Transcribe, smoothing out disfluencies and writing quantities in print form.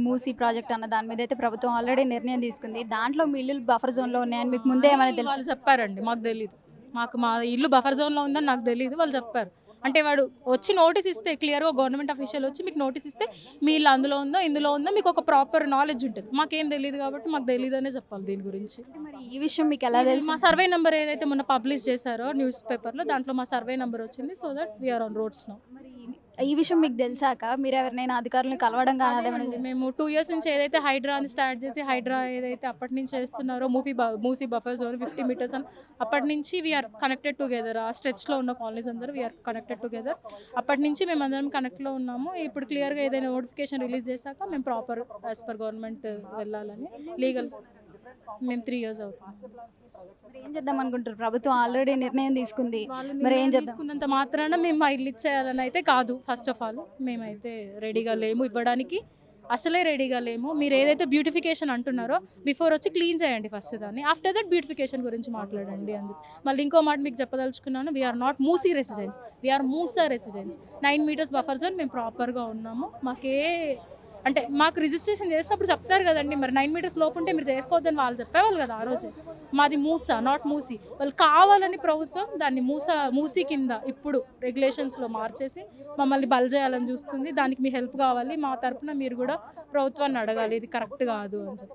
Musi project అన్న దాని మీద అయితే ప్రభుత్వం ఆల్రెడీ నిర్ణయం తీసుకుంది. దాంట్లో మీ ఇల్లులు బఫర్ జోన్‌లో ఉన్నాయని మీకు ముందే అని ఏమైనా వాళ్ళు చెప్పారండి. మాకు తెలీదు. మా ఇల్లు బఫర్ జోన్‌లో ఉందని నాకు తెలీదు. వాళ్ళు చెప్పారు. అంటే వాడు వచ్చి నోటీస్ ఇస్తే క్లియర్‌గా గవర్నమెంట్ అఫీషియల్ వచ్చి మీకు నోటీస్ ఇస్తే మీ ఇల్లు అందులో ఉందో, ఇందులో ఉందో మీకు ఒక ప్రాపర్ నాలెడ్జ్ ఉంటది. మాకేం తెలీదు కాబట్టి మాకు తెలీదనే చెప్పాలి దీని గురించి. అంటే మరి ఈ విషయం మీకు ఎలా ఇది తెలుసు? మా సర్వే నంబర్ ఏదైతే మొన్న పబ్లిష్ చేశారో న్యూస్ పేపర్‌లో దాంట్లో మా సర్వే నంబర్ వచ్చింది. So that we are on roads now. మరి ఈ విషయం మీకు తెలిసాక మీరు ఎవరినైనా అధికారులను కలవడం గాని అదేమైనా అదేనండి. మేము 2 ఇయర్స్ నుంచి ఏదైతే హైడ్రా అని స్టార్ట్ చేసి హైడ్రా ఏదైతే అప్పటి నుంచి చేస్తున్నారో మూసీ బఫర్ జోన్ 50 మీటర్స్ అని అప్పటి నుంచి వీఆర్ కనెక్టెడ్ టుగెదర్. ఆ స్ట్రెచ్‌లో ఉన్న కాలనీస్ అందరూ వీఆర్ కనెక్టెడ్ టుగెదర్. అప్పటి నుంచి మేమందరం కనెక్ట్‌లో ఉన్నాము. ఇప్పుడు క్లియర్‌గా ఏదైనా నోటిఫికేషన్ రిలీజ్ చేశాక మేము ప్రాపర్ యాజ్ పర్ గవర్నమెంట్ వెళ్ళాలని లీగల్ మేము 3 ఇయర్స్ అవుతుంది. మరి ఏం చేద్దాం అనుకుంటారు? ప్రభుత్వం ఆల్రెడీ నిర్ణయం తీసుకుంది. వాళ్ళు మరి ఏం నిర్ణయం చేద్దాం? తీసుకున్నంత మాత్రాన మేము మా ఇల్లు ఇచ్చేయాలని అయితే కాదు. ఫస్ట్ ఆఫ్ ఆల్ మేమైతే రెడీగా లేము ఇవ్వడానికి. అసలే రెడీగా లేము. మీరు ఏదైతే బ్యూటిఫికేషన్ అంటున్నారో బిఫోర్ వచ్చి క్లీన్ చేయండి ఫస్ట్ దాన్ని. ఆఫ్టర్ దట్ బ్యూటిఫికేషన్ గురించి మాట్లాడండి అని చెప్పి. మళ్ళీ ఇంకో మాట మీకు చెప్పదలుచుకున్నాను. We are not Musi residents. We are Musa residents. 9 meters buffer zone మేము ప్రాపర్‌గా ఉన్నాము. అంటే మాకు రిజిస్ట్రేషన్ చేసినప్పుడు చెప్తారు కదండి. మరి 9 మీటర్స్ లోపు ఉంటే మీరు చేసుకోవద్దని వాళ్ళు చెప్పేవాళ్ళు కదా ఆ రోజే. మాది మూసా నాట్ మూసీ. వాళ్ళు కావాలని ప్రభుత్వం దాన్ని మూసీ కింద ఇప్పుడు రెగ్యులేషన్స్‌లో మార్చేసి మమ్మల్ని బలి చేయాలని చూస్తుంది. దానికి మీ హెల్ప్ కావాలి. మా తరపున మీరు కూడా ప్రభుత్వాన్ని అడగాలి. ఇది కరెక్ట్ కాదు అని చెప్పి.